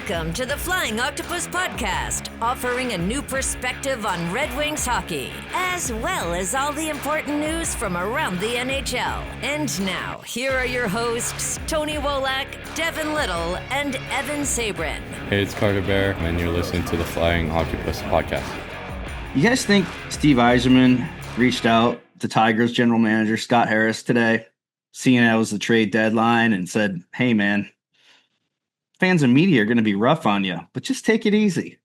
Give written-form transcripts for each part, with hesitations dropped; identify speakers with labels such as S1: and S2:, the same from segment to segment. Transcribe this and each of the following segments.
S1: Welcome to the Flying Octopus Podcast, offering a new perspective on Red Wings hockey, as well as all the important news from around the NHL. And now, here are your hosts, Tony Wolak, Devin Little, and Evan Sabrin.
S2: Hey, it's Carter Bear, and you're listening to the Flying Octopus Podcast.
S3: You guys think Steve Yzerman reached out to Tigers general manager Scott Harris today, seeing that was the trade deadline, and said, hey, man, fans and media are going to be rough on you, but just take it easy.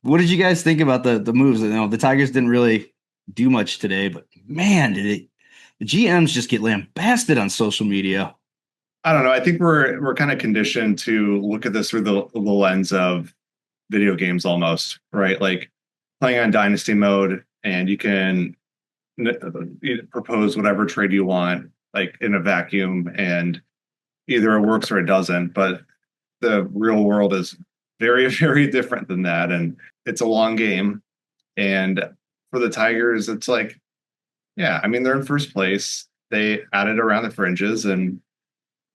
S3: What did you guys think about the moves? You know, the Tigers didn't really do much today, but man, the GMs just get lambasted on social media.
S4: I don't know. I think we're kind of conditioned to look at this through the lens of video games almost, right? Like playing on dynasty mode, and you can propose whatever trade you want, like in a vacuum, and either it works or it doesn't. But the real world is very, very different than that. And it's a long game. And for the Tigers, it's like, yeah, I mean, they're in first place. They added around the fringes, and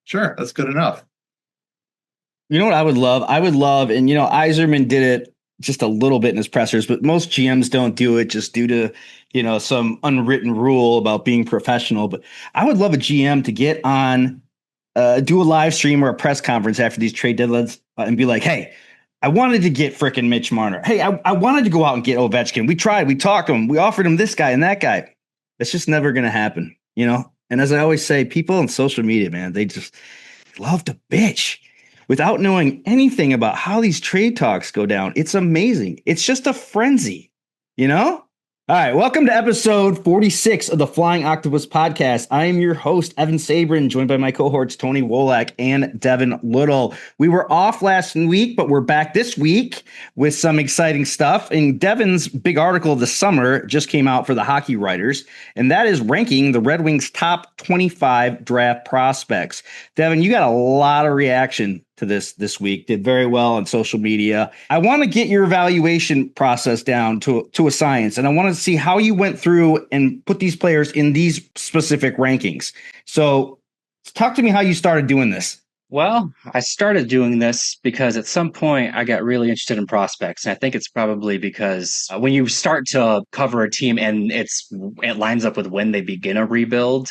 S4: sure, that's good enough.
S3: You know what I would love, and you know, Yzerman did it just a little bit in his pressers, but most GMs don't do it just due to, you know, some unwritten rule about being professional. But I would love a GM to get on, do a live stream or a press conference after these trade deadlines and be like, hey, I wanted to get frickin' Mitch Marner. Hey, I wanted to go out and get Ovechkin. We tried, we talked to him, we offered him this guy and that guy. It's just never going to happen, you know? And as I always say, people on social media, man, they just love to bitch without knowing anything about how these trade talks go down. It's amazing. It's just a frenzy, you know? All right, welcome to episode 46 of the Flying Octopus Podcast. I am your host, Evan Sabrin, joined by my cohorts, Tony Wolak and Devin Little. We were off last week, but we're back this week with some exciting stuff. And Devin's big article of the summer just came out for the Hockey Writers, and that is ranking the Red Wings' top 25 draft prospects. Devin, you got a lot of reaction to this week, did very well on social media. I want to get your evaluation process down to a science, and I want to see how you went through and put these players in these specific rankings. So talk to me how you started doing this.
S5: Well, I started doing this because at some point I got really interested in prospects. And I think it's probably because when you start to cover a team and it lines up with when they begin a rebuild,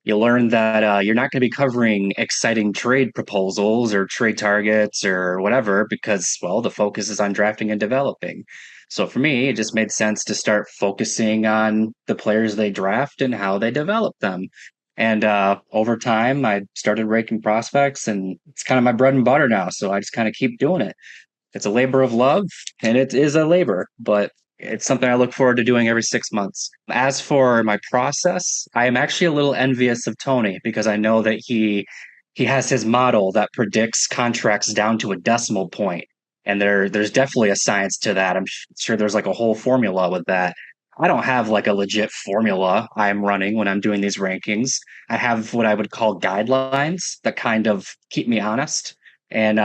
S5: you learn that you're not going to be covering exciting trade proposals or trade targets or whatever because, well, the focus is on drafting and developing. So for me, it just made sense to start focusing on the players they draft and how they develop them. And over time, I started ranking prospects, and it's kind of my bread and butter now. So I just kind of keep doing it. It's a labor of love, and it is a labor, but it's something I look forward to doing every 6 months. As for my process, I am actually a little envious of Tony because I know that he has his model that predicts contracts down to a decimal point. And there's definitely a science to that. I'm sure there's like a whole formula with that. I don't have like a legit formula I'm running when I'm doing these rankings. I have what I would call guidelines that kind of keep me honest and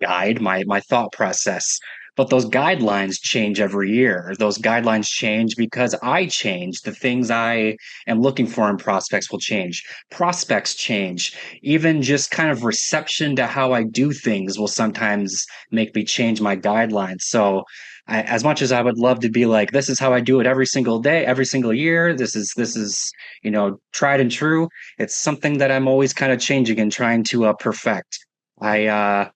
S5: guide my thought process. But those guidelines change every year. Those guidelines change because I change. The things I am looking for in prospects will change. Prospects change. Even just kind of reception to how I do things will sometimes make me change my guidelines. So as much as I would love to be like, this is how I do it every single day, every single year, this is, you know, tried and true. It's something that I'm always kind of changing and trying to perfect. I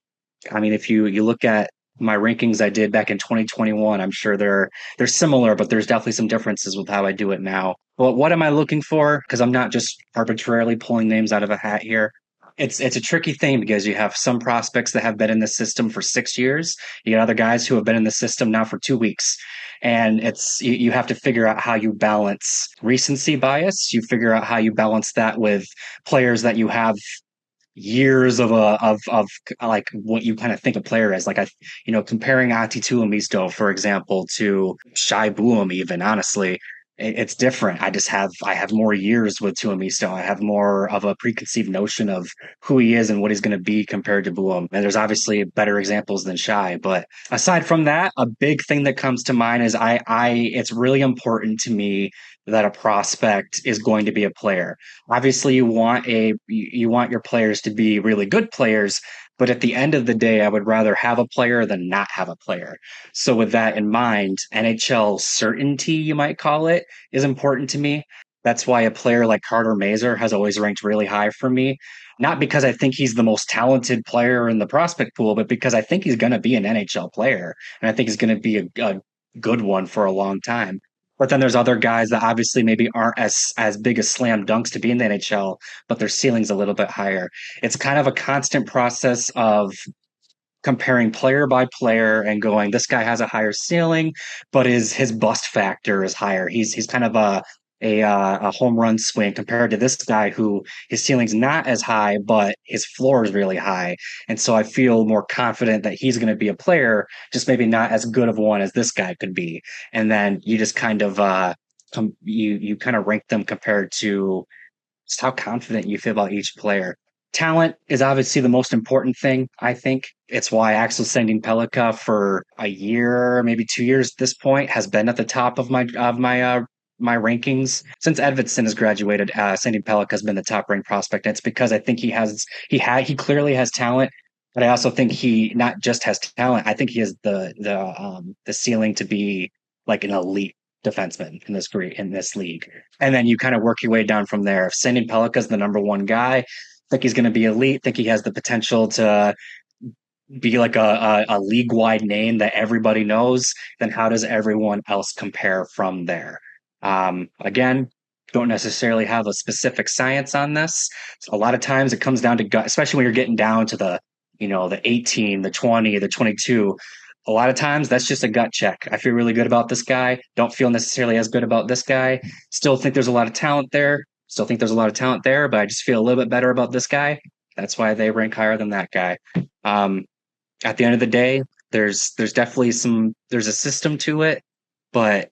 S5: mean, if you look at my rankings I did back in 2021, I'm sure they're similar, but there's definitely some differences with how I do it now. Well, what am I looking for? Because I'm not just arbitrarily pulling names out of a hat here. It's a tricky thing because you have some prospects that have been in the system for 6 years. You got other guys who have been in the system now for 2 weeks. And you have to figure out how you balance recency bias. You figure out how you balance that with players that you have years of like what you kind of think a player is. Like comparing Ati Tuomisto, for example, to Shai Buum, even honestly, it's different. I have more years with Tuomisto. I have more of a preconceived notion of who he is and what he's going to be compared to Buum. And there's obviously better examples than Shai. But aside from that, a big thing that comes to mind is it's really important to me that a prospect is going to be a player. Obviously, you want your players to be really good players, But at the end of the day, I would rather have a player than not have a player. So with that in mind, NHL certainty, you might call it, is important to me. That's why a player like Carter Mazer has always ranked really high for me. Not because I think he's the most talented player in the prospect pool, but because I think he's going to be an NHL player. And I think he's going to be a good one for a long time. But then there's other guys that obviously maybe aren't as big as slam dunks to be in the NHL, but their ceiling's a little bit higher. It's kind of a constant process of comparing player by player and going, this guy has a higher ceiling, but his bust factor is higher. He's kind of a home run swing compared to this guy who his ceiling's not as high, but his floor is really high. And so I feel more confident that he's going to be a player, just maybe not as good of one as this guy could be. And then you just kind of you kind of rank them compared to just how confident you feel about each player. Talent is obviously the most important thing, I think. It's why Axel Sending Pellikka for a year, maybe 2 years at this point, has been at the top of my my rankings. Since Edvinsson has graduated, Sending Pellikka has been the top ranked prospect. And it's because I think he clearly has talent, but I also think he not just has talent. I think he has the ceiling to be like an elite defenseman in this league. And then you kind of work your way down from there. If Sending Pellikka is the number one guy, I think he's going to be elite. I think he has the potential to be like a league-wide name that everybody knows. Then how does everyone else compare from there? Again, don't necessarily have a specific science on this. A lot of times it comes down to gut, especially when you're getting down to the 18, the 20, the 22. A lot of times that's just a gut check. I feel really good about this guy. Don't feel necessarily as good about this guy. Still think there's a lot of talent there. But I just feel a little bit better about this guy. That's why they rank higher than that guy. At the end of the day, there's definitely there's a system to it, but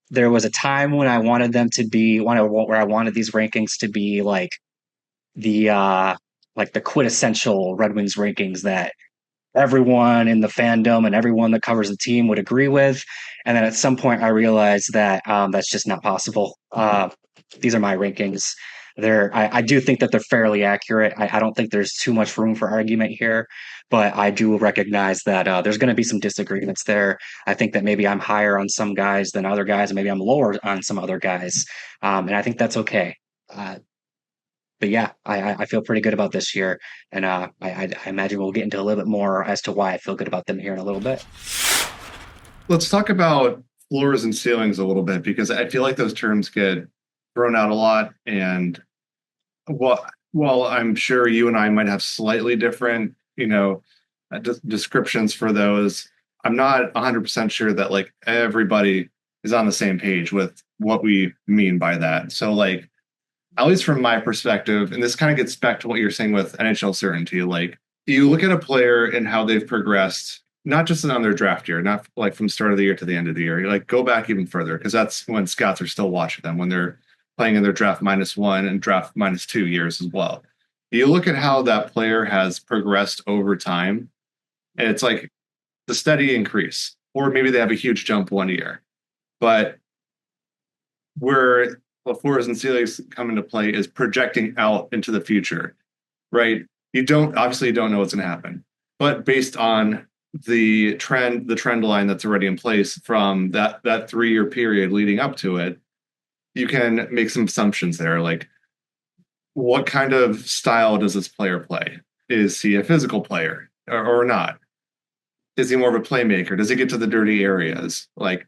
S5: there was a time when I wanted them to be where I wanted these rankings to be like the quintessential Red Wings rankings that everyone in the fandom and everyone that covers the team would agree with. And then at some point I realized that that's just not possible. These are my rankings. I do think that they're fairly accurate. I don't think there's too much room for argument here, but I do recognize that there's going to be some disagreements there. I think that maybe I'm higher on some guys than other guys, and maybe I'm lower on some other guys. And I think that's okay. But yeah, I feel pretty good about this year. And I imagine we'll get into a little bit more as to why I feel good about them here in a little bit.
S4: Let's talk about floors and ceilings a little bit, because I feel like those terms get thrown out a lot. And while I'm sure you and I might have slightly different, descriptions for those, I'm not 100% sure that like everybody is on the same page with what we mean by that. So like, at least from my perspective, and this kind of gets back to what you're saying with NHL certainty, like you look at a player and how they've progressed, not just on their draft year, not like from start of the year to the end of the year. You like go back even further, because that's when scouts are still watching them, when they're playing in their draft -1 and draft -2 years as well. You look at how that player has progressed over time, and it's like the steady increase, or maybe they have a huge jump one year. But where the floors and ceilings come into play is projecting out into the future, right? You don't know what's going to happen, but based on the trend line that's already in place from that 3-year period leading up to it, you can make some assumptions there. Like, what kind of style does this player play? Is he a physical player or not? Is he more of a playmaker? Does he get to the dirty areas? Like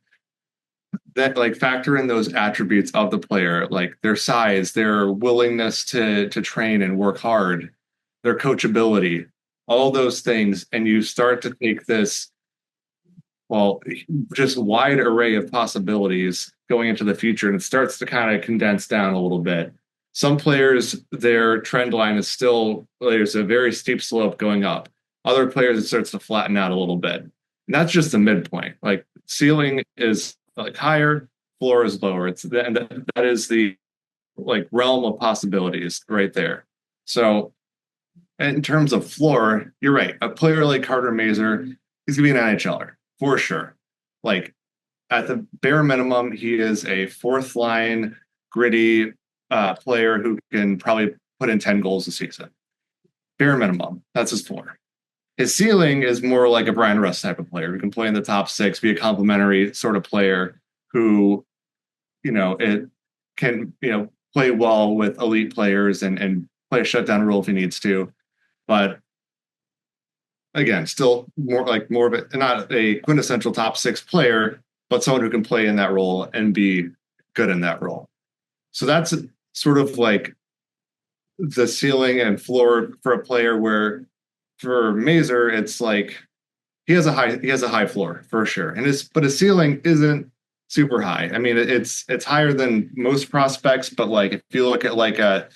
S4: that, like factor in those attributes of the player, like their size, their willingness to train and work hard, their coachability, all those things. And you start to take this, just wide array of possibilities going into the future, and it starts to kind of condense down a little bit. Some players, their trend line is still, there's a very steep slope going up. Other players, it starts to flatten out a little bit. And that's just the midpoint. Like ceiling is like higher, floor is lower. That is the like realm of possibilities right there. So in terms of floor, you're right. A player like Carter Mazer, he's gonna be an NHLer for sure. Like at the bare minimum, he is a fourth line gritty player who can probably put in 10 goals a season. bare minimum. That's his floor. His ceiling is more like a Brian Russ type of player who can play in the top six, be a complementary sort of player who, it can, play well with elite players and play a shutdown role if he needs to. But again, still more of a, not a quintessential top six player, but someone who can play in that role and be good in that role. So that's sort of like the ceiling and floor for a player, where for Mazur, it's like he has a high floor for sure. But his ceiling isn't super high. I mean, it's higher than most prospects, but like if you look at like Mike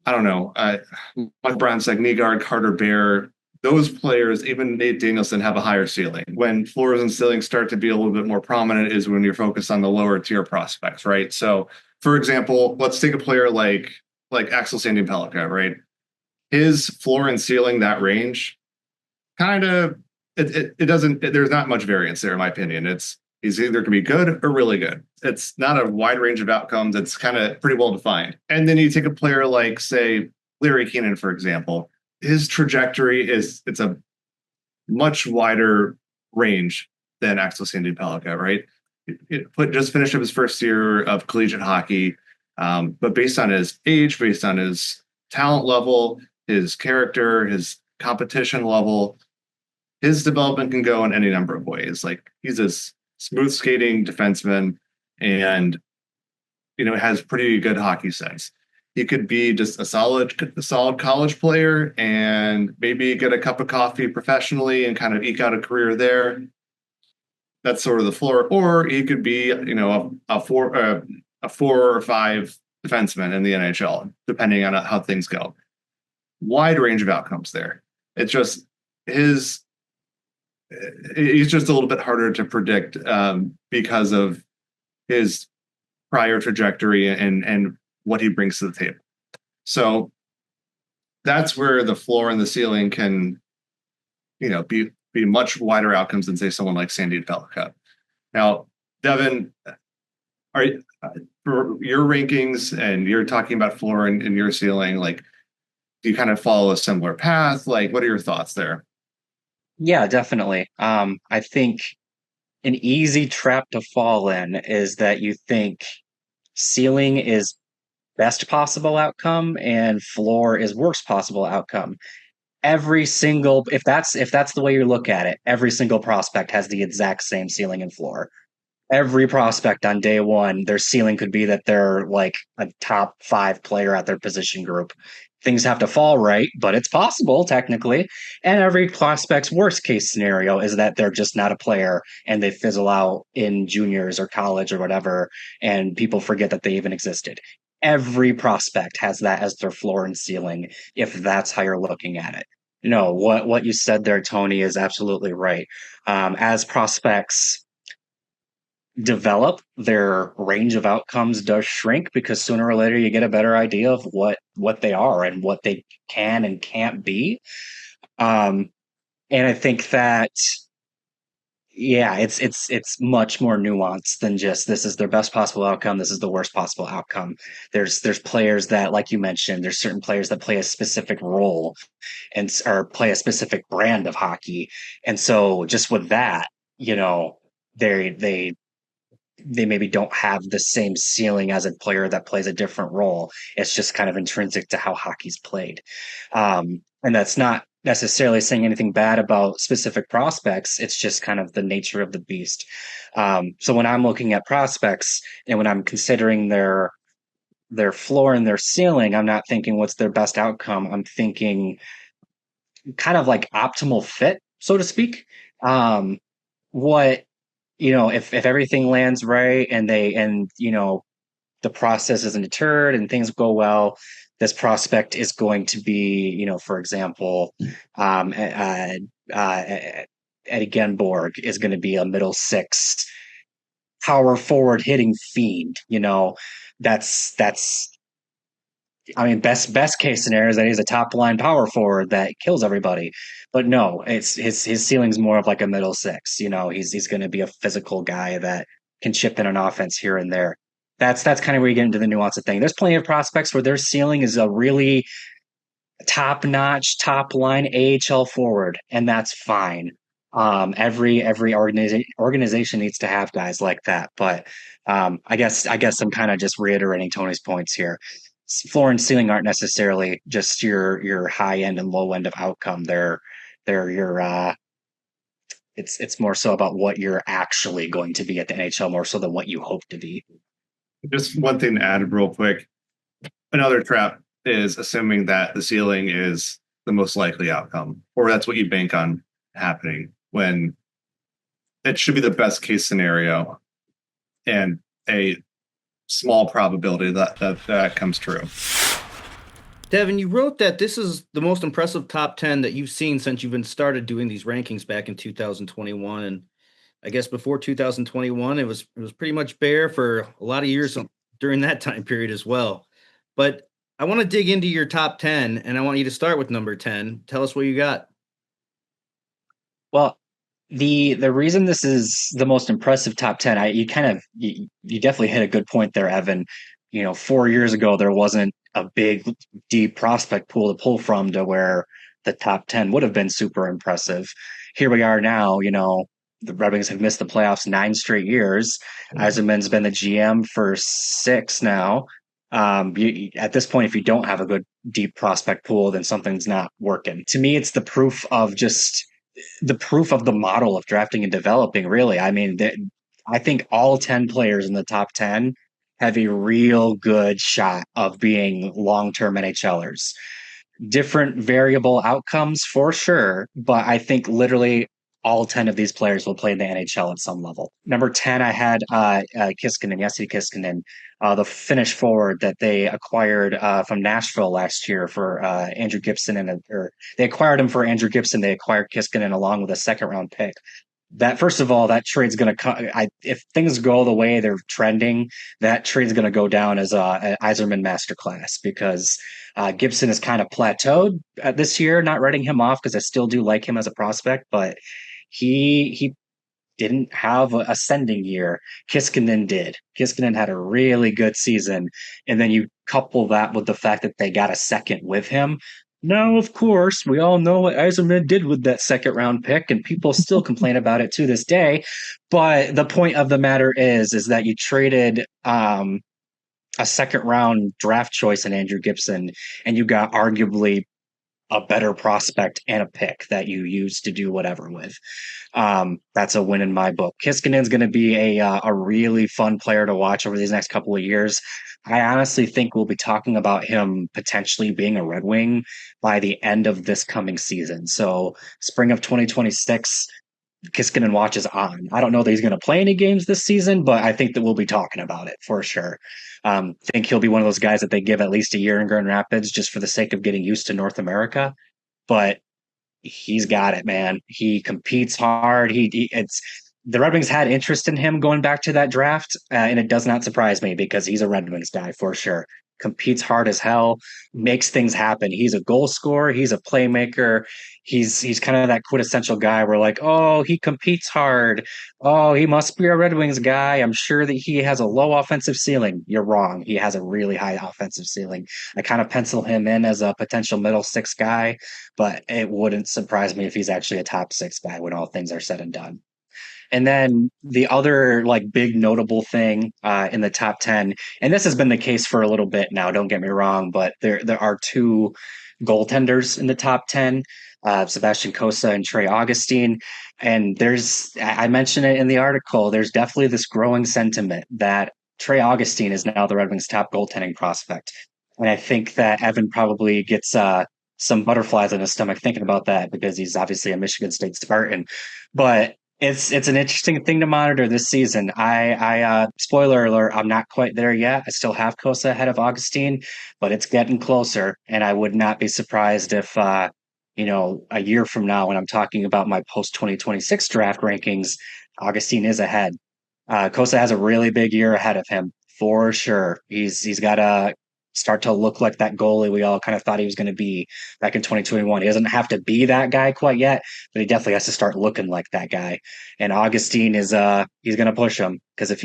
S4: Brownsteig, Nygaard, Carter Bear, those players, even Nate Danielson, have a higher ceiling. When floors and ceilings start to be a little bit more prominent is when you're focused on the lower tier prospects, right? So, for example, let's take a player like Axel Sandin-Pellikka, right? His floor and ceiling, that range, kind of, it doesn't, there's not much variance there, in my opinion. He's either going to be good or really good. It's not a wide range of outcomes. It's kind of pretty well defined. And then you take a player like, say, Larry Keenan, for example. His trajectory it's a much wider range than Axel Sandin-Pellikka, right? Just finished up his first year of collegiate hockey, but based on his age, based on his talent level, his character, his competition level, his development can go in any number of ways. Like, he's a smooth skating defenseman and, has pretty good hockey sense. He could be just a solid college player and maybe get a cup of coffee professionally and kind of eke out a career there. That's sort of the floor. Or he could be, a 4 or 5 defenseman in the NHL, depending on how things go. Wide range of outcomes there. It's just he's just a little bit harder to predict because of his prior trajectory and what he brings to the table. So that's where the floor and the ceiling can, be much wider outcomes than, say, someone like Sandin-Pellikka. Now, Devin, for your rankings, and you're talking about floor and your ceiling, like, do you kind of follow a similar path? Like, what are your thoughts there?
S5: Yeah, definitely. I think an easy trap to fall in is that you think ceiling is best possible outcome and floor is worst possible outcome. If that's the way you look at it, every single prospect has the exact same ceiling and floor. Every prospect on day one, their ceiling could be that they're like a top 5 player at their position group. Things have to fall right, but it's possible technically. And every prospect's worst case scenario is that they're just not a player and they fizzle out in juniors or college or whatever, and people forget that they even existed. Every prospect has that as their floor and ceiling, if that's how you're looking at it. What you said there, Tony, is absolutely right. As prospects develop, their range of outcomes does shrink because sooner or later you get a better idea of what they are and what they can and can't be. And I think that, yeah, it's much more nuanced than just this is their best possible outcome, this is the worst possible outcome. There's players that, like you mentioned, there's certain players that play a specific role or play a specific brand of hockey. And so just with that, they maybe don't have the same ceiling as a player that plays a different role. It's just kind of intrinsic to how hockey's played. And that's not necessarily saying anything bad about specific prospects. It's just kind of the nature of the beast. So when I'm looking at prospects and when I'm considering their floor and their ceiling, I'm not thinking what's their best outcome. I'm thinking kind of like optimal fit, so to speak. If everything lands right and the process isn't deterred and things go well, this prospect is going to be, for example, Eddie Genborg is going to be a middle 6 power forward hitting fiend. That's best case scenario is that he's a top line power forward that kills everybody. But no, it's his ceiling's more of like a middle 6. He's going to be a physical guy that can chip in an offense here and there. That's kind of where you get into the nuance of thing. There's plenty of prospects where their ceiling is a really top-notch, top-line AHL forward, and that's fine. Every organization needs to have guys like that, but I guess I'm kind of just reiterating Tony's points here. Floor and ceiling aren't necessarily just your high end and low end of outcome. They're your it's more so about what you're actually going to be at the NHL more so than what you hope to be.
S4: Just one thing to add real quick. Another trap is assuming that the ceiling is the most likely outcome, or that's what you bank on happening, when it should be the best case scenario and a small probability that comes true.
S3: Devin, you wrote that this is the most impressive top 10 that you've seen since you've been started doing these rankings back in 2021. And I guess before 2021, it was pretty much bare for a lot of years during that time period as well. But I want to dig into your top 10, and I want you to start with number 10. Tell us what you got.
S5: Well, the reason this is the most impressive top 10, you definitely hit a good point there, Evan. 4 years ago, there wasn't a big, deep prospect pool to pull from to where the top 10 would have been super impressive. Here we are now, the Red Wings have missed the playoffs 9 straight years. Yzerman's been the GM for 6 now. At this point, if you don't have a good, deep prospect pool, then something's not working. To me, it's the proof of the model of drafting and developing, really. I mean, I think all 10 players in the top 10 have a real good shot of being long-term NHLers. Different variable outcomes for sure, but I think literally all 10 of these players will play in the NHL at some level. Number 10, I had Kiskinen, Jesse Kiskinen, the Finnish forward that they acquired from Nashville last year for Andrew Gibson, they acquired him for Andrew Gibson. They acquired Kiskinen along with a second-round pick. That, first of all, that trade's going to if things go the way they're trending, that trade's going to go down as an Yzerman masterclass, because Gibson is kind of plateaued this year. Not writing him off, because I still do like him as a prospect, but he didn't have an ascending year. Kiskinen did. Kiskinen had a really good season, and then you couple that with the fact that they got a second with him. Now, of course, we all know what Yzerman did with that second-round pick, and people still complain about it to this day. But the point of the matter is that you traded a second-round draft choice in Andrew Gibson, and you got arguably a better prospect and a pick that you use to do whatever with. That's a win in my book. Kiskinen's going to be a really fun player to watch over these next couple of years. I honestly think we'll be talking about him potentially being a Red Wing by the end of this coming season. So spring of 2026, Kiskinen watches on. I don't know that he's going to play any games this season, but I think that we'll be talking about it for sure. I think he'll be one of those guys that they give at least a year in Grand Rapids just for the sake of getting used to North America. But he's got it, man. He competes hard. The Red Wings had interest in him going back to that draft, and it does not surprise me, because he's a Red Wings guy for sure. Competes hard as hell, makes things happen. He's a goal scorer. He's a playmaker. He's kind of that quintessential guy where, like, oh, he competes hard. Oh, he must be a Red Wings guy. I'm sure that he has a low offensive ceiling. You're wrong. He has a really high offensive ceiling. I kind of pencil him in as a potential middle 6 guy, but it wouldn't surprise me if he's actually a top 6 guy when all things are said and done. And then the other big notable thing in the top 10, and this has been the case for a little bit now, don't get me wrong, but there are 2 goaltenders in the top 10, Sebastian Cossa and Trey Augustine. And I mentioned it in the article, there's definitely this growing sentiment that Trey Augustine is now the Red Wings' top goaltending prospect. And I think that Evan probably gets some butterflies in his stomach thinking about that, because he's obviously a Michigan State Spartan. But it's an interesting thing to monitor this season. I spoiler alert, I'm not quite there yet. I still have Cossa ahead of Augustine, but it's getting closer. And I would not be surprised if, a year from now, when I'm talking about my post 2026 draft rankings, Augustine is ahead. Cossa has a really big year ahead of him for sure. He's got to start to look like that goalie we all kind of thought he was going to be back in 2021. He doesn't have to be that guy quite yet, but he definitely has to start looking like that guy. And Augustine is he's going to push him, because if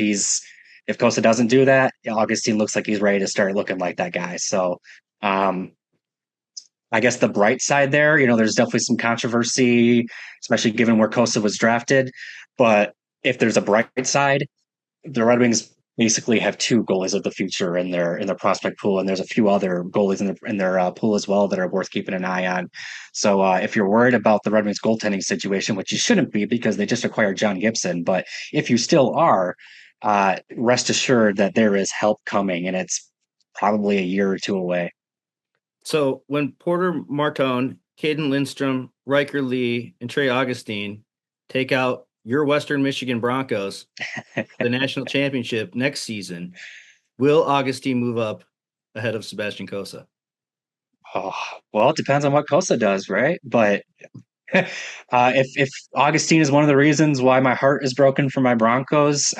S5: Cossa doesn't do that, Augustine looks like he's ready to start looking like that guy. So I guess the bright side there, there's definitely some controversy, especially given where Kosa was drafted. But if there's a bright side, the Red Wings basically have two goalies of the future in their prospect pool, and there's a few other goalies in their pool as well that are worth keeping an eye on. So if you're worried about the Red Wings goaltending situation, which you shouldn't be because they just acquired John Gibson, but if you still are, rest assured that there is help coming, and it's probably a year or two away.
S3: So when Porter Martone, Caden Lindstrom, Riker Lee, and Trey Augustine take out your Western Michigan Broncos, the national championship next season, will Augustine move up ahead of Sebastian Kosa?
S5: Oh, well, it depends on what Kosa does, right? But if Augustine is one of the reasons why my heart is broken for my Broncos,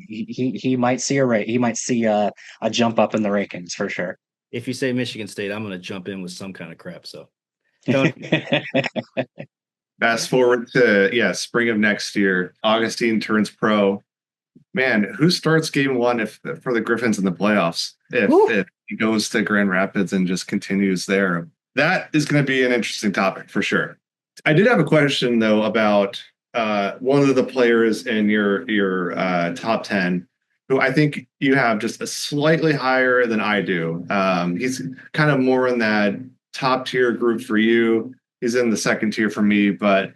S5: he might see he might see a jump up in the rankings for sure.
S3: If you say Michigan State, I'm going to jump in with some kind of crap. So,
S4: fast forward to spring of next year. Augustine turns pro. Man, who starts game one for the Griffins in the playoffs? If he goes to Grand Rapids and just continues there, that is going to be an interesting topic for sure. I did have a question though about one of the players in your top 10. Who I think you have just a slightly higher than I do. He's kind of more in that top tier group for you. He's in the second tier for me, but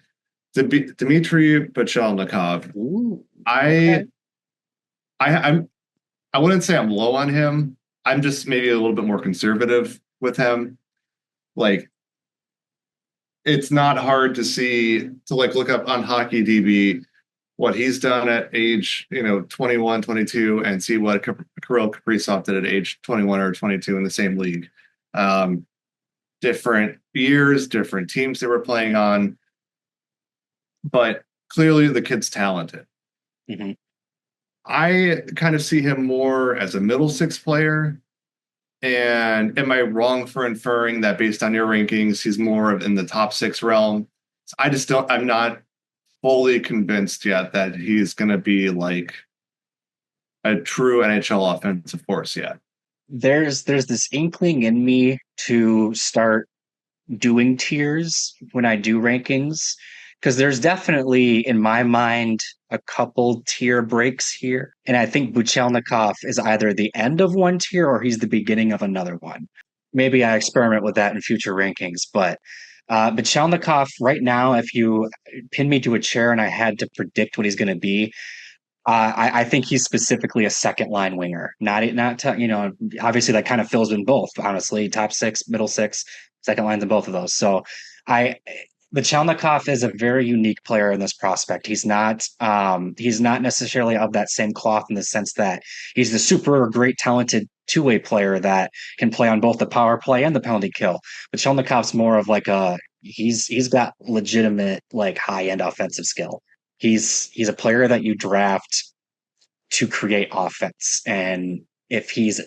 S4: Dmitry Pochelnikov. I wouldn't say I'm low on him. I'm just maybe a little bit more conservative with him. Like, it's not hard to look up on HockeyDB what he's done at age 21, 22, and see what Kirill Kaprizov did at age 21 or 22 in the same league. Different years, different teams they were playing on, but clearly the kid's talented.
S5: Mm-hmm.
S4: I kind of see him more as a middle six player. And am I wrong for inferring that based on your rankings, he's more in the top six realm? I'm not fully convinced yet that he's going to be like a true NHL offensive force yet.
S5: There's this inkling in me to start doing tiers when I do rankings, because there's definitely in my mind a couple tier breaks here, and I think Buchelnikov is either the end of one tier or he's the beginning of another one. Maybe I experiment with that in future rankings, but Buchelnikov right now, if you pin me to a chair and I had to predict what he's going to be, I think he's specifically a second line winger. Obviously that kind of fills in both. Honestly, top six, middle six, second lines in both of those. So Buchelnikov is a very unique player in this prospect. He's not necessarily of that same cloth in the sense that he's the super great talented two-way player that can play on both the power play and the penalty kill. But Shelnikov's more of like he's got legitimate like high-end offensive skill. He's a player that you draft to create offense, and if he's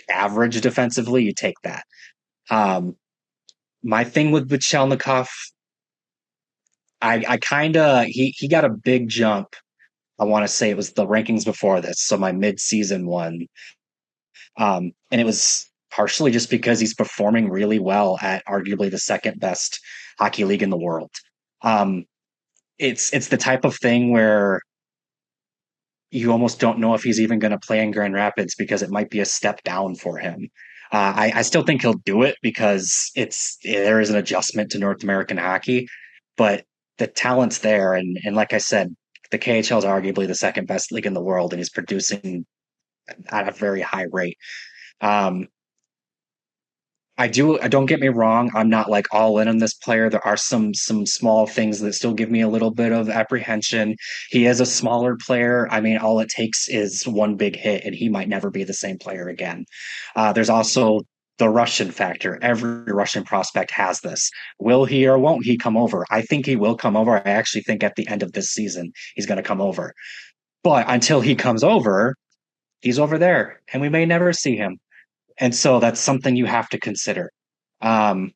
S5: average defensively, you take that. My thing with Buchelnikov, I kind of he got a big jump. I want to say it was the rankings before this, so my mid-season one. And it was partially just because he's performing really well at arguably the second best hockey league in the world. It's the type of thing where you almost don't know if he's even going to play in Grand Rapids because it might be a step down for him. I still think he'll do it because there is an adjustment to North American hockey, but the talent's there. And like I said, the KHL is arguably the second best league in the world, and he's producing at a very high rate. Don't get me wrong, I'm not like all in on this player. There are some small things that still give me a little bit of apprehension. He is a smaller player. I mean, all it takes is one big hit and he might never be the same player again. There's also the Russian factor. Every Russian prospect has this. Will he or won't he come over? I think he will come over. I actually think at the end of this season, he's going to come over. But until he comes over, he's over there and we may never see him. And so that's something you have to consider. I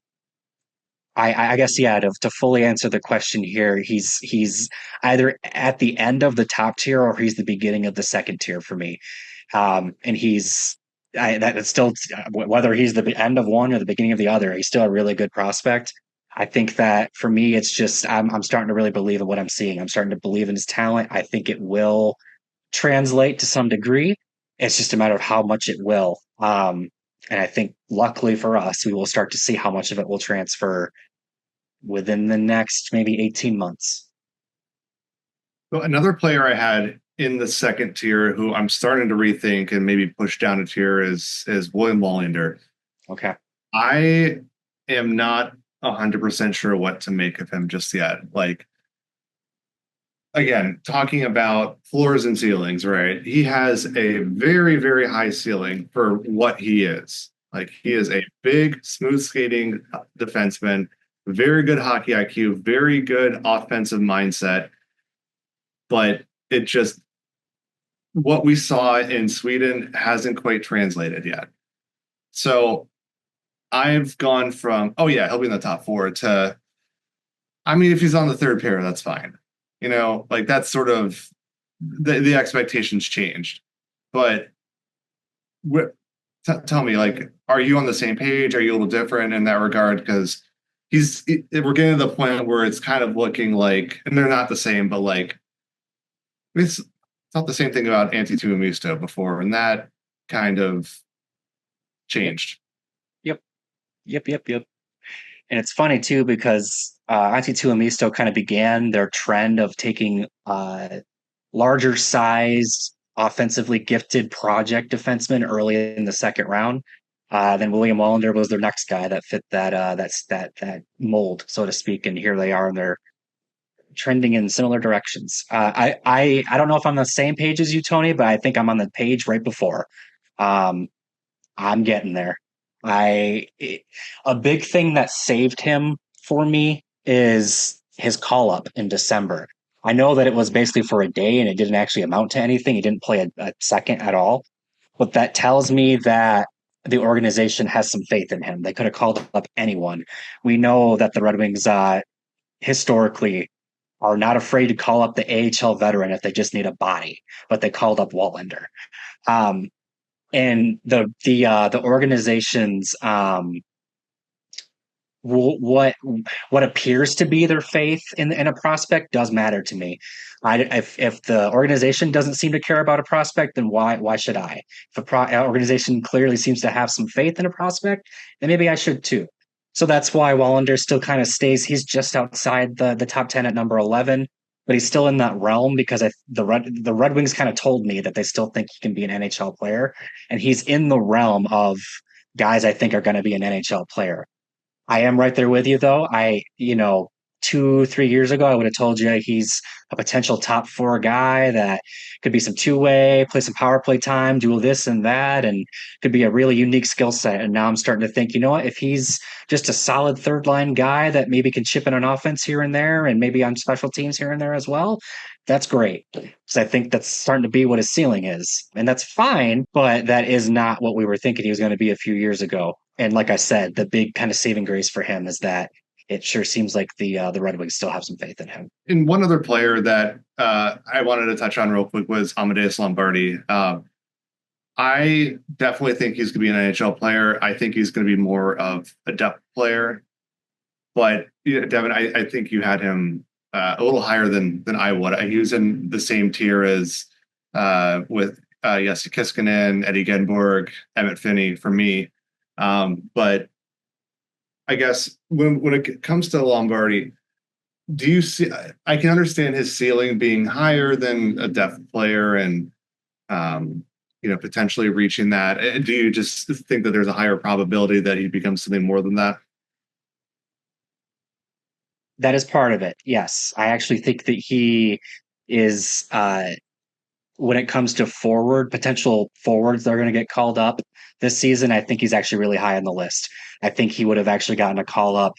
S5: guess, yeah, to fully answer the question here, he's either at the end of the top tier or he's the beginning of the second tier for me. And he's It's still, whether he's the end of one or the beginning of the other, he's still a really good prospect. I think that for me, it's just I'm starting to really believe in what I'm seeing. I'm starting to believe in his talent. I think it will translate to some degree. It's just a matter of how much it will. And I think luckily for us, we will start to see how much of it will transfer within the next maybe 18 months.
S4: So another player I had in the second tier who I'm starting to rethink and maybe push down a tier is William Wallinder.
S5: Okay.
S4: I am not 100% sure what to make of him just yet. Like, again, talking about floors and ceilings, right? He has a very, very high ceiling for what he is. Like, he is a big, smooth skating defenseman, very good hockey IQ, very good offensive mindset. But it just, what we saw in Sweden hasn't quite translated yet. So I've gone from, oh yeah, he'll be in the top four to, I mean, if he's on the third pair, that's fine. You know, like that's sort of the expectations changed. But tell me, like, are you on the same page? Are you a little different in that regard? Because we're getting to the point where it's kind of looking like, and they're not the same, but like, it's not the same thing about Antti Tuomisto before, and that kind of changed.
S5: Yep. And it's funny too because Antti Tuomisto kind of began their trend of taking larger sized, offensively gifted project defensemen early in the second round. Then William Wallinder was their next guy that fit that mold, so to speak. And here they are, and they're trending in similar directions. I don't know if I'm on the same page as you, Tony, but I think I'm on the page right before. I'm getting there. A big thing that saved him for me is his call up in December. I know that it was basically for a day and it didn't actually amount to anything. He didn't play a second at all, but that tells me that the organization has some faith in him. They could have called up anyone. We know that the Red Wings historically are not afraid to call up the AHL veteran if they just need a body, but they called up Wallinder. And the organization's what appears to be their faith in a prospect does matter to me. If the organization doesn't seem to care about a prospect, then why should I? If an organization clearly seems to have some faith in a prospect, then maybe I should too. So that's why Wallinder still kind of stays. He's just outside the top 10 at number 11. But he's still in that realm because the Red Wings kind of told me that they still think he can be an NHL player, and he's in the realm of guys I think are going to be an NHL player. I am right there with you, though. 2-3 years ago, I would have told you he's a potential top four guy that could be some two-way, play some power play time, do this and that, and could be a really unique skill set. And now I'm starting to think, you know what, if he's just a solid third line guy that maybe can chip in on offense here and there, and maybe on special teams here and there as well, that's great. Because I think that's starting to be what his ceiling is. And that's fine, but that is not what we were thinking he was going to be a few years ago. And like I said, the big kind of saving grace for him is that it sure seems like the Red Wings still have some faith in him.
S4: And one other player that I wanted to touch on real quick was Amadeus Lombardi. I definitely think he's going to be an NHL player. I think he's going to be more of a depth player. But Devin, I think you had him a little higher than I would. He was in the same tier as with Jesse Kiskinen, Eddie Genborg, Emmett Finney for me. But I guess when it comes to Lombardi, do you see? I can understand his ceiling being higher than a depth player, and potentially reaching that. Do you just think that there's a higher probability that he becomes something more than that?
S5: That is part of it. Yes, I actually think that he is. When it comes to potential forwards that are going to get called up this season, I think he's actually really high on the list. I think he would have actually gotten a call up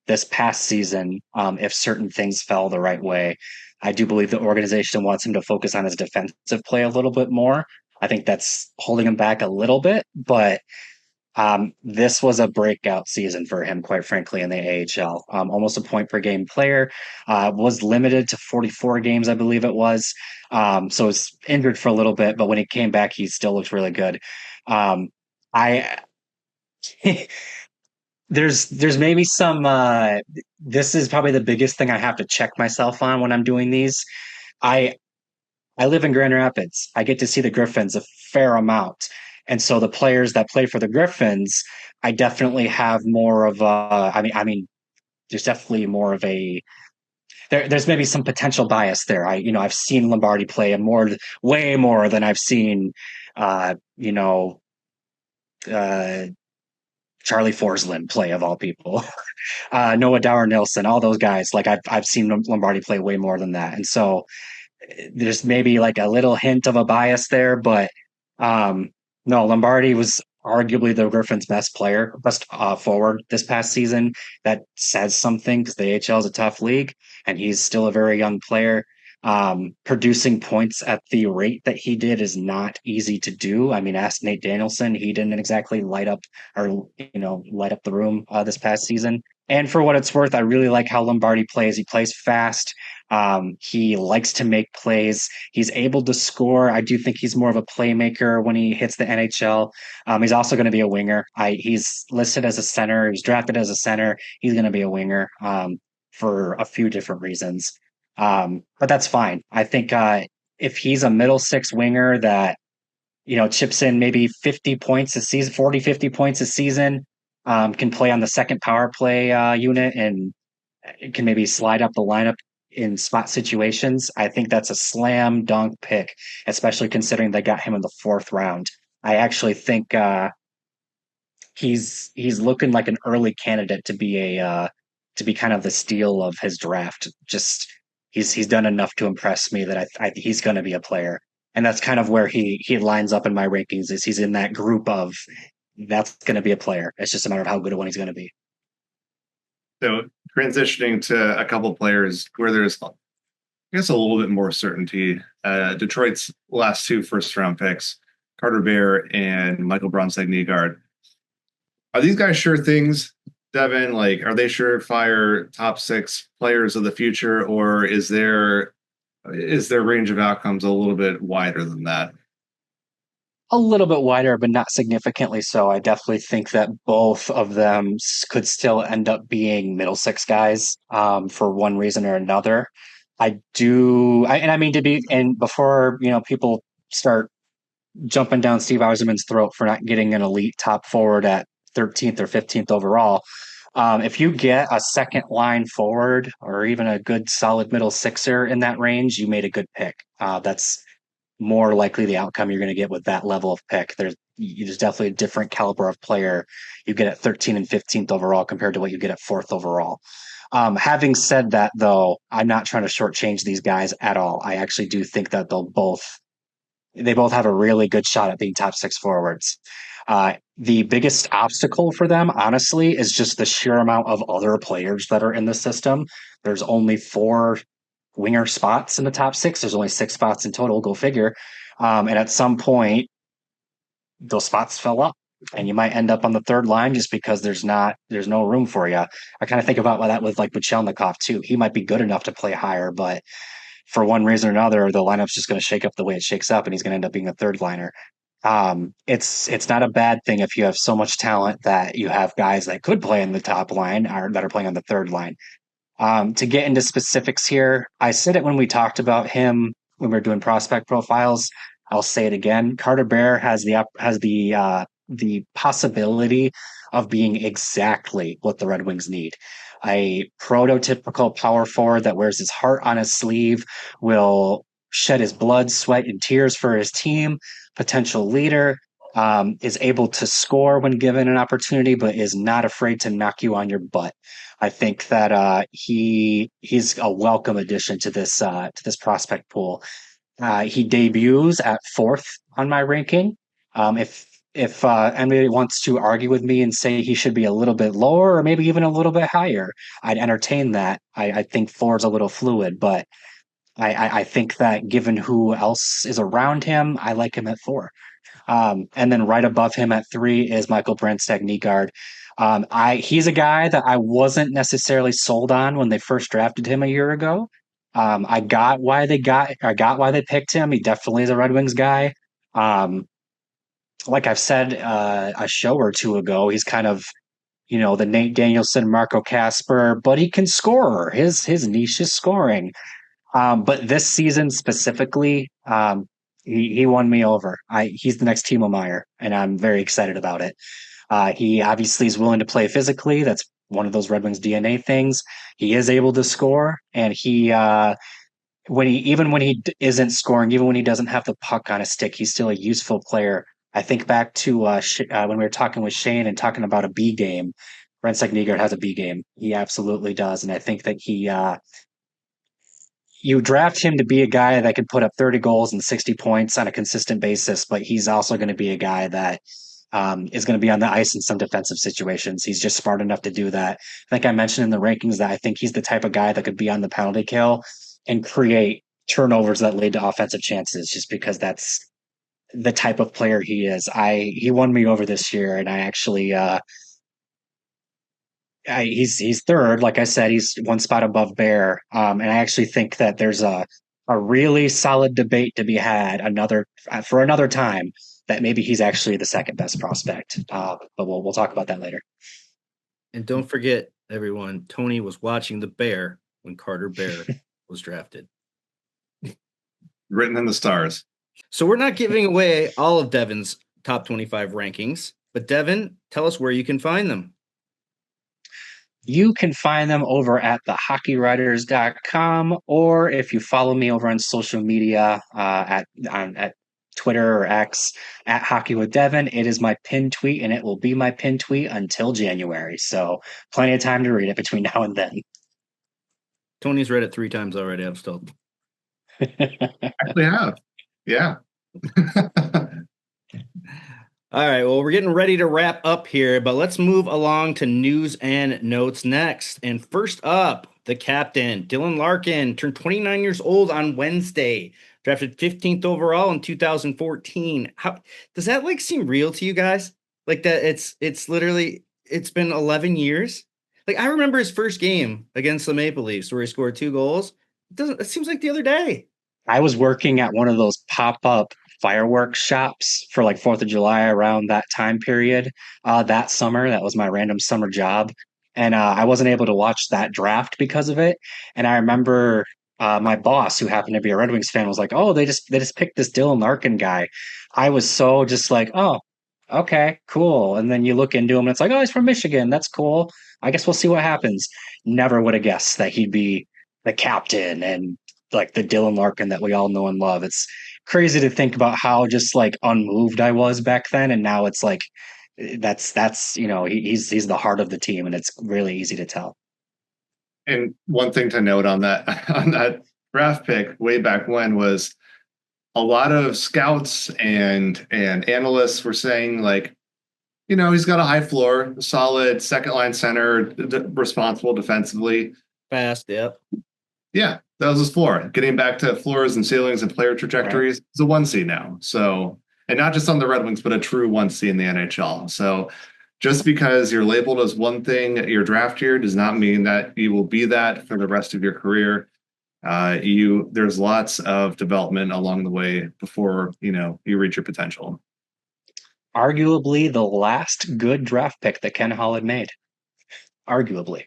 S5: this past season if certain things fell the right way. I do believe the organization wants him to focus on his defensive play a little bit more. I think that's holding him back a little bit, but this was a breakout season for him, quite frankly, in the AHL. Almost a point per game player, was limited to 44 games, I believe it was. So was injured for a little bit, but when he came back, he still looked really good. I there's maybe some this is probably the biggest thing I have to check myself on when I'm doing these. I I live in Grand Rapids. I get to see the Griffins a fair amount. And so the players that play for the Griffins, I definitely have more of a I mean there's definitely more of a there's maybe some potential bias there. I've seen Lombardi play way more than I've seen uh you know uh Charlie Forsland play of all people. Noah Dower Nilsson, all those guys. Like I've seen Lombardi play way more than that. And so there's maybe like a little hint of a bias there, but um, no, Lombardi was arguably the Griffins' best forward this past season. That says something because the AHL is a tough league, and he's still a very young player. Producing points at the rate that he did is not easy to do. I mean, ask Nate Danielson; he didn't exactly light up the room this past season. And for what it's worth, I really like how Lombardi plays. He plays fast. He likes to make plays. He's able to score. I do think he's more of a playmaker when he hits the NHL. He's also going to be a winger. He's listed as a center. He was drafted as a center. He's going to be a winger for a few different reasons. But that's fine. I think if he's a middle six winger that chips in maybe 50 points a season, 40, 50 points a season, can play on the second power play unit and can maybe slide up the lineup in spot situations. I think that's a slam dunk pick, especially considering they got him in the 4th round. I actually think he's looking like an early candidate to be kind of the steal of his draft. Just he's done enough to impress me that he's going to be a player, and that's kind of where he lines up in my rankings. Is he's in that group of that's going to be a player. It's just a matter of how good a one he's going to be.
S4: So transitioning to a couple of players where there's, I guess, a little bit more certainty. Detroit's last 2 first-round picks, Carter Bear and Michael Bronstag-Nygaard. Are these guys sure things, Devin? Like, are they surefire top 6 players of the future, or is their range of outcomes a little bit wider than that?
S5: A little bit wider, but not significantly so. I definitely think that both of them could still end up being middle 6 guys for one reason or another. I mean, before people start jumping down Steve Yzerman's throat for not getting an elite top forward at 13th or 15th overall, if you get a second line forward or even a good solid middle sixer in that range, you made a good pick. That's more likely the outcome you're going to get with that level of pick. There's definitely a different caliber of player you get at 13th and 15th overall compared to what you get at 4th overall. Having said that, though, I'm not trying to shortchange these guys at all. I actually do think that they both have a really good shot at being top 6 forwards. The biggest obstacle for them, honestly, is just the sheer amount of other players that are in the system. There's only 4 winger spots in the top 6. There's only 6 spots in total, go figure. And at some point, those spots fill up and you might end up on the 3rd line just because there's no room for you. I kind of think about that with like Buchelnikov too. He might be good enough to play higher, but for one reason or another, the lineup's just going to shake up the way it shakes up and he's going to end up being a 3rd liner. It's not a bad thing if you have so much talent that you have guys that could play in the top line or that are playing on the 3rd line. To get into specifics here, I said it when we talked about him when we were doing prospect profiles. I'll say it again. Carter Bear has the possibility of being exactly what the Red Wings need. A prototypical power forward that wears his heart on his sleeve, will shed his blood, sweat, and tears for his team, potential leader, is able to score when given an opportunity, but is not afraid to knock you on your butt. I think that he's a welcome addition to this prospect pool. He debuts at 4th on my ranking. If anybody wants to argue with me and say he should be a little bit lower or maybe even a little bit higher, I'd entertain that. I think 4 is a little fluid, but I think that given who else is around him, I like him at 4. And then right above him at 3 is Michael Bronstag-Nygaard. He's a guy that I wasn't necessarily sold on when they first drafted him a year ago. I got why they picked him. He definitely is a Red Wings guy. like I've said a show or two ago, he's kind of, the Nate Danielson, Marco Casper, but he can score. His niche is scoring. But this season specifically, he won me over. He's the next Timo Meyer, and I'm very excited about it. He obviously is willing to play physically. That's one of those Red Wings DNA things. He is able to score, and when he isn't scoring, even when he doesn't have the puck on a stick, he's still a useful player. I think back to when we were talking with Shane and talking about a B game. Rensek Nygaard has a B game. He absolutely does, and I think that you draft him to be a guy that can put up 30 goals and 60 points on a consistent basis, but he's also going to be a guy that is going to be on the ice in some defensive situations. He's just smart enough to do that. I think I mentioned in the rankings that I think he's the type of guy that could be on the penalty kill and create turnovers that lead to offensive chances, just because that's the type of player he is. He won me over this year, and I actually he's third. Like I said, he's one spot above Bear. And I actually think that there's a really solid debate to be had for another time, that maybe he's actually the second best prospect. But we'll talk about that later.
S3: And don't forget, everyone, Tony was watching the Bear when Carter Bear was drafted.
S4: Written in the stars.
S3: So we're not giving away all of Devin's top 25 rankings, but Devin, tell us where you can find them.
S5: You can find them over at thehockeywriters.com, or if you follow me over on social media at Twitter or X at Hockey with Devin, it is my pinned tweet, and it will be my pinned tweet until January. So plenty of time to read it between now and then.
S3: Tony's read it 3 times already. I'm stoked.
S4: Actually have. Yeah.
S3: All right, well, we're getting ready to wrap up here, but let's move along to news and notes next. And first up, the captain, Dylan Larkin, turned 29 years old on Wednesday, drafted 15th overall in 2014. How does that seem real to you guys? Like that it's literally, it's been 11 years. Like, I remember his first game against the Maple Leafs where he scored 2 goals. It seems like the other day.
S5: I was working at one of those pop-up fireworks shops for 4th of July around that time period that summer. That was my random summer job. And I wasn't able to watch that draft because of it. And I remember my boss, who happened to be a Red Wings fan, was like, "Oh, they just picked this Dylan Larkin guy." I was so just like, "Oh, okay, cool." And then you look into him and it's like, "Oh, he's from Michigan. That's cool. I guess we'll see what happens." Never would have guessed that he'd be the captain and the Dylan Larkin that we all know and love. It's crazy to think about how just unmoved I was back then, and now it's that's he's the heart of the team, and it's really easy to tell.
S4: And one thing to note on that draft pick way back when was a lot of scouts and analysts were saying he's got a high floor, solid second line center, responsible defensively,
S3: fast. Yep.
S4: Yeah, that was his floor. Getting back to floors and ceilings and player trajectories, It's a 1C now. So, and not just on the Red Wings, but a true 1C in the NHL. So just because you're labeled as one thing at your draft year does not mean that you will be that for the rest of your career. There's lots of development along the way before, you reach your potential.
S5: Arguably the last good draft pick that Ken Hall had made. Arguably.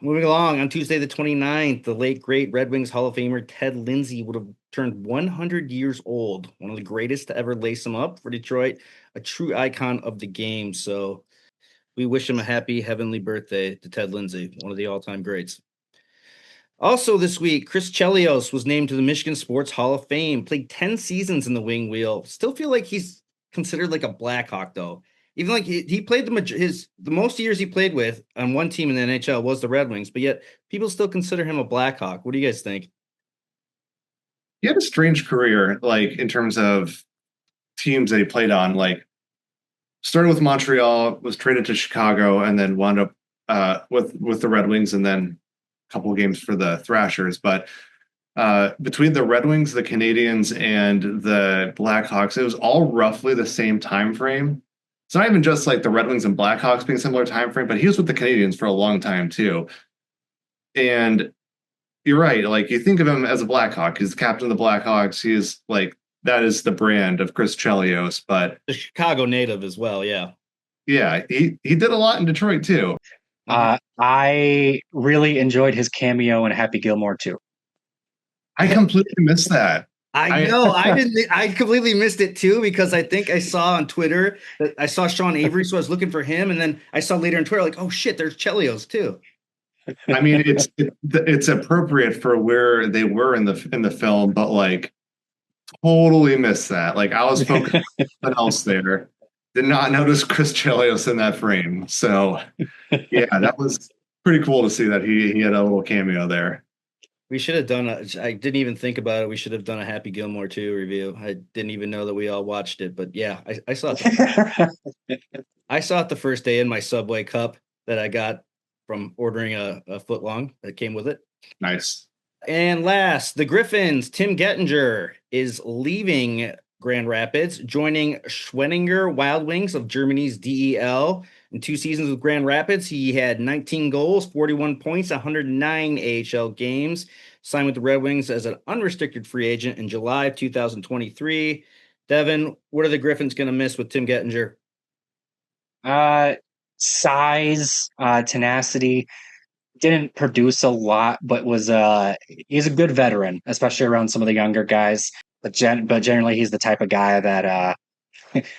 S3: Moving along, on Tuesday the 29th, the late, great Red Wings Hall of Famer Ted Lindsay would have turned 100 years old. One of the greatest to ever lace him up for Detroit, a true icon of the game. So we wish him a happy heavenly birthday to Ted Lindsay, one of the all-time greats. Also this week, Chris Chelios was named to the Michigan Sports Hall of Fame, played 10 seasons in the wing wheel. Still feel like he's considered a Blackhawk, though. Even he played the most years he played with on one team in the NHL was the Red Wings, but yet people still consider him a Blackhawk. What do you guys think?
S4: He had a strange career, in terms of teams that he played on. Started with Montreal, was traded to Chicago, and then wound up with the Red Wings, and then a couple of games for the Thrashers. But between the Red Wings, the Canadiens, and the Blackhawks, it was all roughly the same time frame. It's not even just the Red Wings and Blackhawks being similar time frame, but he was with the Canadiens for a long time too. And you're right. You think of him as a Blackhawk. He's the captain of the Blackhawks. He's that is the brand of Chris Chelios, but
S3: The Chicago native as well. Yeah.
S4: yeah, he did a lot in Detroit too.
S5: I really enjoyed his cameo in Happy Gilmore too.
S4: I completely missed that.
S3: I know. I didn't. I completely missed it too because I think I saw on Twitter that I saw Sean Avery, so I was looking for him, and then I saw later on Twitter like, oh shit, there's Chelios too.
S4: I mean, it's appropriate for where they were in the film, but like totally missed that. Like I was focused on something else there. Did not notice Chris Chelios in that frame. So yeah, that was pretty cool to see that he had a little cameo there.
S3: We should have done I didn't even think about it. We should have done a Happy Gilmore 2 review. I didn't even know that we all watched it, but yeah, I saw it. I saw it the first day in my Subway cup that I got from ordering a foot long that came with it.
S4: Nice.
S3: And last, the Griffins. Tim Gettinger is leaving Grand Rapids, joining Schwenninger Wild Wings of Germany's DEL. In 2 seasons with Grand Rapids, he had 19 goals, 41 points, 109 AHL games. Signed with the Red Wings as an unrestricted free agent in July of 2023. Devin, what are the Griffins going to miss with Tim Gettinger?
S5: Size, tenacity. Didn't produce a lot, but he's a good veteran, especially around some of the younger guys. But generally, he's the type of guy that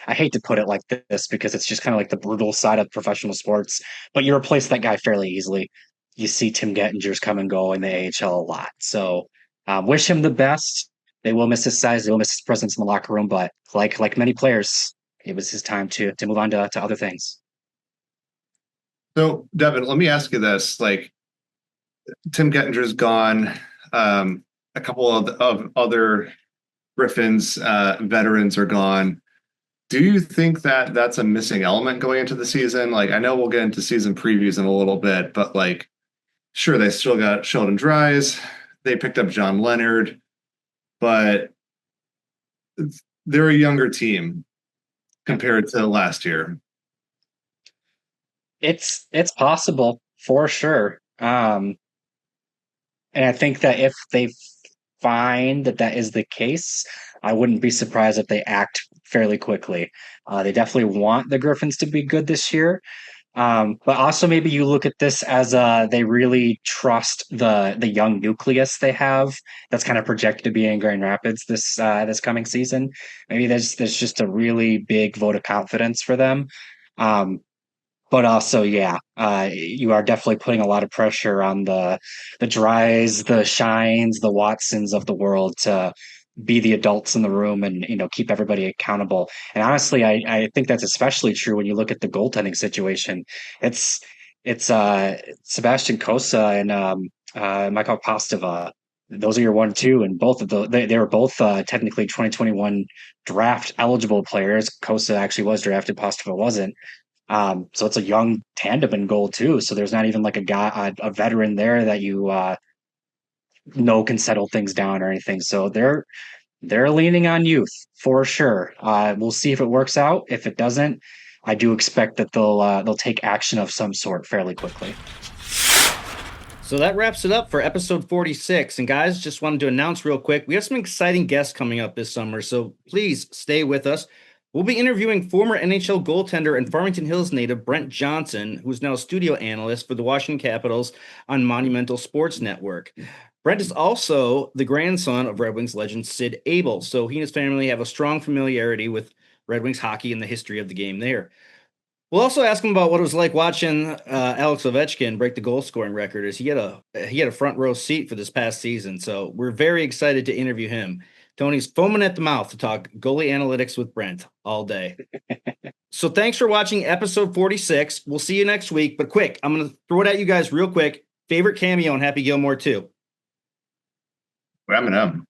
S5: I hate to put it like this because it's just kind of like the brutal side of professional sports, but you replace that guy fairly easily. You see Tim Gettinger's come and go in the AHL a lot. So wish him the best. They will miss his size. They will miss his presence in the locker room, but like many players, it was his time to move on to other things.
S4: So Devin, let me ask you this. Like Tim Gettinger's gone. A couple of other Griffins veterans are gone. Do you think that that's a missing element going into the season? Like, I know we'll get into season previews in a little bit, but like, sure, they still got Sheldon Dries. They picked up John Leonard, but they're a younger team compared to last year.
S5: It's possible for sure. And I think that if they find that is the case, I wouldn't be surprised if they act fairly quickly. They definitely want the Griffins to be good this year. But also maybe you look at this as they really trust the young nucleus they have that's kind of projected to be in Grand Rapids this coming season. Maybe there's just a really big vote of confidence for them. But also, yeah, you are definitely putting a lot of pressure on the Dries, the Shines, the Watsons of the world to be the adults in the room and keep everybody accountable. And honestly, I think that's especially true when you look at the goaltending situation. It's Sebastian Kosa and Michael Pastava. Those are your 1-2, and both of they were both technically 2021 draft eligible players. Kosa actually was drafted, Pastava wasn't. So it's a young tandem in goal too. So there's not even like a veteran there that you can settle things down or anything. So they're leaning on youth for sure. We'll see if it works out. If it doesn't, I do expect that they'll take action of some sort fairly quickly.
S3: So that wraps it up for episode 46. And guys, just wanted to announce real quick, we have some exciting guests coming up this summer. So please stay with us. We'll be interviewing former NHL goaltender and Farmington Hills native Brent Johnson, who's now a studio analyst for the Washington Capitals on Monumental Sports Network. Brent is also the grandson of Red Wings legend Sid Abel, so he and his family have a strong familiarity with Red Wings hockey and the history of the game there. We'll also ask him about what it was like watching Alex Ovechkin break the goal scoring record, as he had a front row seat for this past season. So we're very excited to interview him. Tony's foaming at the mouth to talk goalie analytics with Brent all day. So thanks for watching episode 46. We'll see you next week. But quick, I'm going to throw it at you guys real quick. Favorite cameo on Happy Gilmore 2?
S4: Eminem.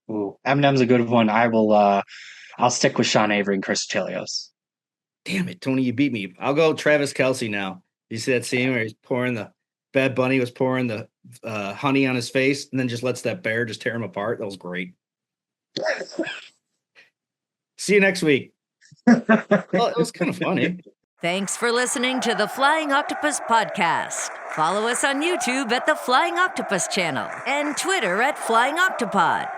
S5: Ooh, Eminem's a good one. I'll stick with Sean Avery and Chris Chelios.
S3: Damn it, Tony, you beat me. I'll go Travis Kelce now. You see that scene where he's Bad Bunny was pouring the honey on his face and then just lets that bear just tear him apart. That was great. See you next week. Well, it was kind of funny.
S1: Thanks for listening to the Flying Octopus Podcast. Follow us on YouTube at the Flying Octopus channel and Twitter at Flying Octopod.